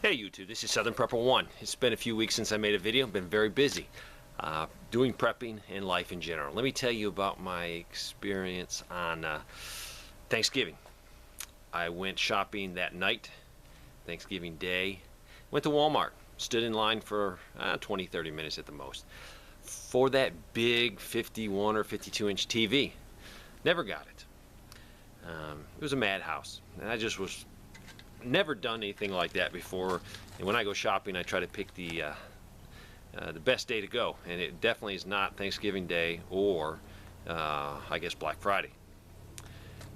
Hey YouTube, this is Southern Prepper 1. It's been a few weeks since I made a video. I've been very busy doing prepping and life in general. Let me tell you about my experience on Thanksgiving. I went shopping that night, Thanksgiving Day. Went to Walmart, stood in line for 20-30 minutes at the most for that big 51 or 52 inch TV. Never got it. It was a madhouse, and I just was never done anything like that before. And when I go shopping, I try to pick the best day to go, and it definitely is not Thanksgiving Day or I guess Black Friday.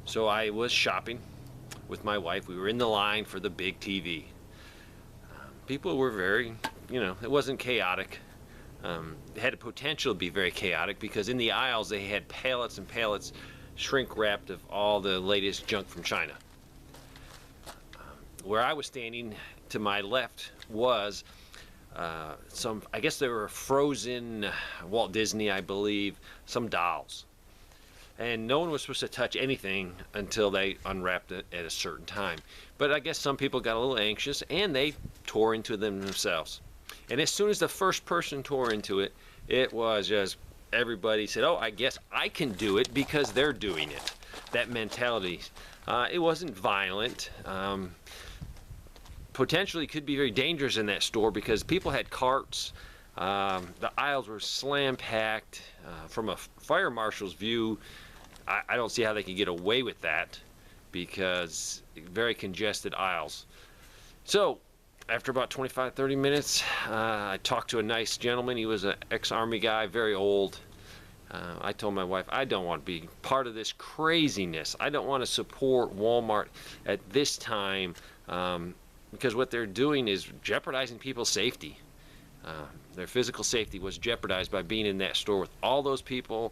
So I was shopping with my wife. We were in the line for the big TV. People were very, it wasn't chaotic. It had the potential to be very chaotic because in the aisles they had pallets and pallets shrink wrapped of all the latest junk from China. Where I was standing to my left was I guess they were frozen Walt Disney, I believe, some dolls. And no one was supposed to touch anything until they unwrapped it at a certain time. But I guess some people got a little anxious and they tore into them themselves. And as soon as the first person tore into it, it was just everybody said, oh, I guess I can do it because they're doing it. That mentality. It wasn't violent. Potentially could be very dangerous in that store because people had carts. The aisles were slam packed. From a fire marshal's view, I don't see how they could get away with that because very congested aisles. So after about 25-30 minutes, I talked to a nice gentleman. He was an ex-Army guy, very old. I told my wife, I don't want to be part of this craziness. I don't want to support Walmart at this time because what they're doing is jeopardizing people's safety. Their physical safety was jeopardized by being in that store with all those people,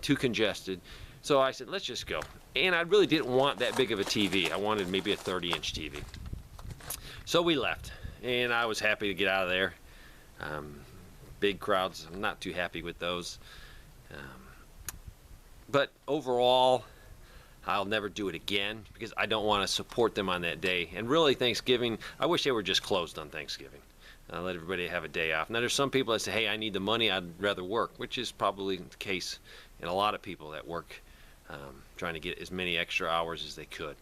too congested. So I said, let's just go. And I really didn't want that big of a TV. I wanted maybe a 30-inch TV. So we left, and I was happy to get out of there. Big crowds, I'm not too happy with those. But overall, I'll never do it again because I don't want to support them on that day. And really, Thanksgiving, I wish they were just closed on Thanksgiving. Let everybody have a day off. Now, there's some people that say, hey, I need the money, I'd rather work, which is probably the case in a lot of people that work trying to get as many extra hours as they could.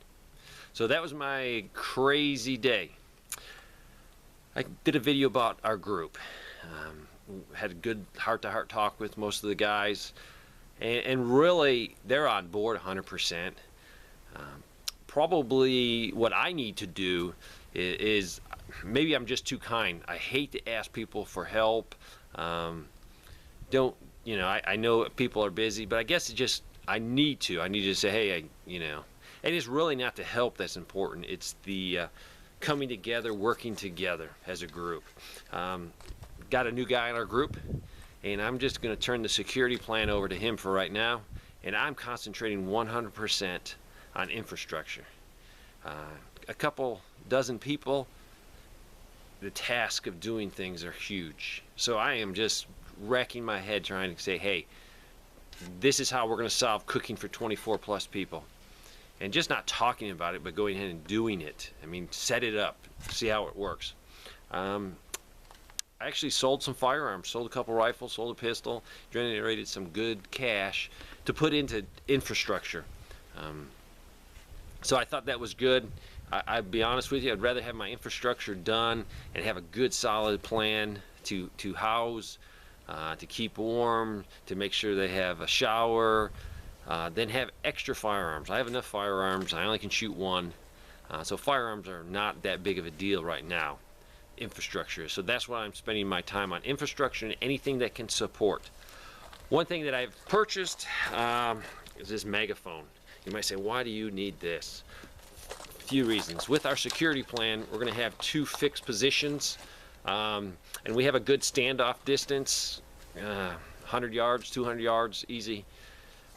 So that was my crazy day. I did a video about our group. Had a good heart-to-heart talk with most of the guys, and really they're on board 100%. Probably what I need to do is maybe I'm just too kind. I hate to ask people for help. I know people are busy, but I guess I need to say, hey, and it's really not the help that's important. It's the coming together, working together as a group. Got a new guy in our group, and I'm just going to turn the security plan over to him for right now, and I'm concentrating 100% on infrastructure. A couple dozen people, the task of doing things are huge. So I am just wrecking my head trying to say, hey, this is how we're going to solve cooking for 24 plus people. And just not talking about it, but going ahead and doing it. I mean, set it up, see how it works. I actually sold some firearms, sold a couple rifles, sold a pistol, generated some good cash to put into infrastructure. So I thought that was good. I'd be honest with you, I'd rather have my infrastructure done and have a good solid plan to house, to keep warm, to make sure they have a shower, then have extra firearms. I have enough firearms, I only can shoot one. So firearms are not that big of a deal right now. Infrastructure. So that's why I'm spending my time on infrastructure and anything that can support. One thing that I've purchased is this Megaphone. You might say, why do you need this? A few reasons. With our security plan, we're going to have 2 fixed positions, and we have a good standoff distance, 100 yards, 200 yards, easy.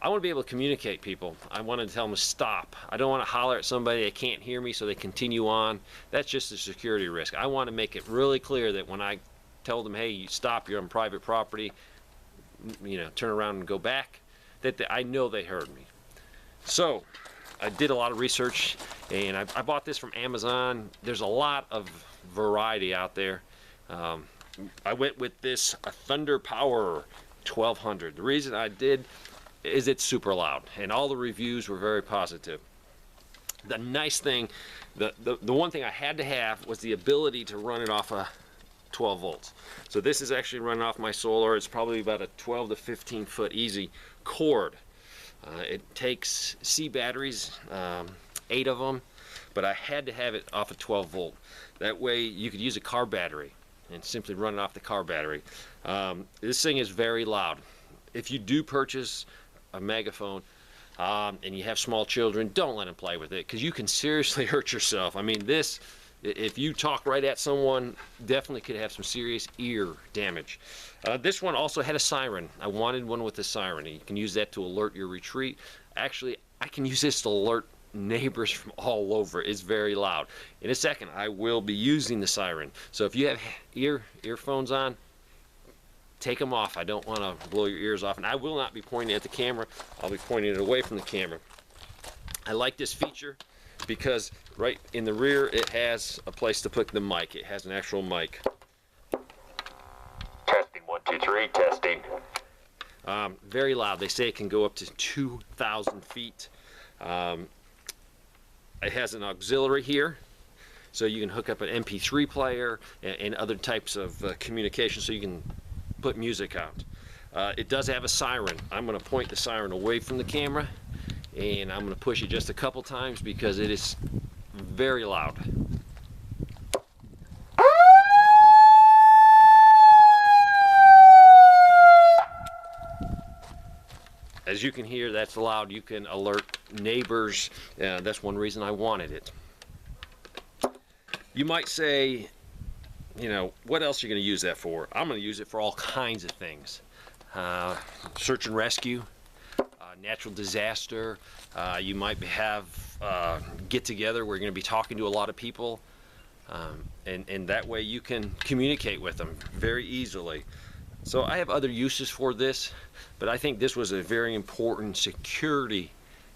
I want to be able to communicate people. I want to tell them to stop. I don't want to holler at somebody that can't hear me so they continue on. That's just a security risk. I want to make it really clear that when I tell them, hey, you stop, you're on private property, turn around and go back, that I know they heard me. So I did a lot of research, and I bought this from Amazon. There's a lot of variety out there. I went with this Thunderpower 1200. The reason I did is it's super loud, and all the reviews were very positive. The nice thing, the one thing I had to have was the ability to run it off a 12 volts. So this is actually running off my solar. It's probably about a 12 to 15 foot easy cord. It takes C batteries, 8 of them, but I had to have it off a 12 volt. That way you could use a car battery and simply run it off the car battery. This thing is very loud. If you do purchase a Megaphone and you have small children, don't let them play with it, because you can seriously hurt yourself. I mean, this, if you talk right at someone, definitely could have some serious ear damage. This one also had a siren. I wanted one with a siren. You can use that to alert your retreat. Actually, I can use this to alert neighbors from all over. It's very loud. In a second, I will be using the siren. So if you have earphones on, take them off. I don't want to blow your ears off. And I will not be pointing at the camera. I'll be pointing it away from the camera. I like this feature because right in the rear it has a place to put the mic. It has an actual mic. Testing 1 2 3. Testing. Very loud. They say it can go up to 2,000 feet. It has an auxiliary here, so you can hook up an MP3 player and other types of communication, so you can put music out. It does have a siren. I'm going to point the siren away from the camera, and I'm going to push it just a couple times because it is very loud. As you can hear, that's loud. You can alert neighbors. That's one reason I wanted it. You might say, you know, what else are you going to use that for? I'm going to use it for all kinds of things. Search and rescue, natural disaster. You might have get together where you're going to be talking to a lot of people, and that way you can communicate with them very easily. So I have other uses for this, but I think this was a very important security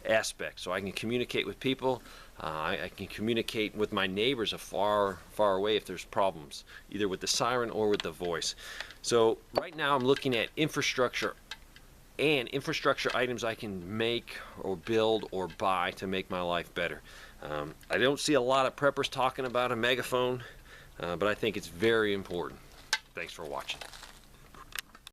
aspect. So I can communicate with people. I can communicate with my neighbors far away if there's problems, either with the siren or with the voice. So right now I'm looking at infrastructure and infrastructure items I can make or build or buy to make my life better. I don't see a lot of preppers talking about a Megaphone, but I think it's very important. Thanks for watching.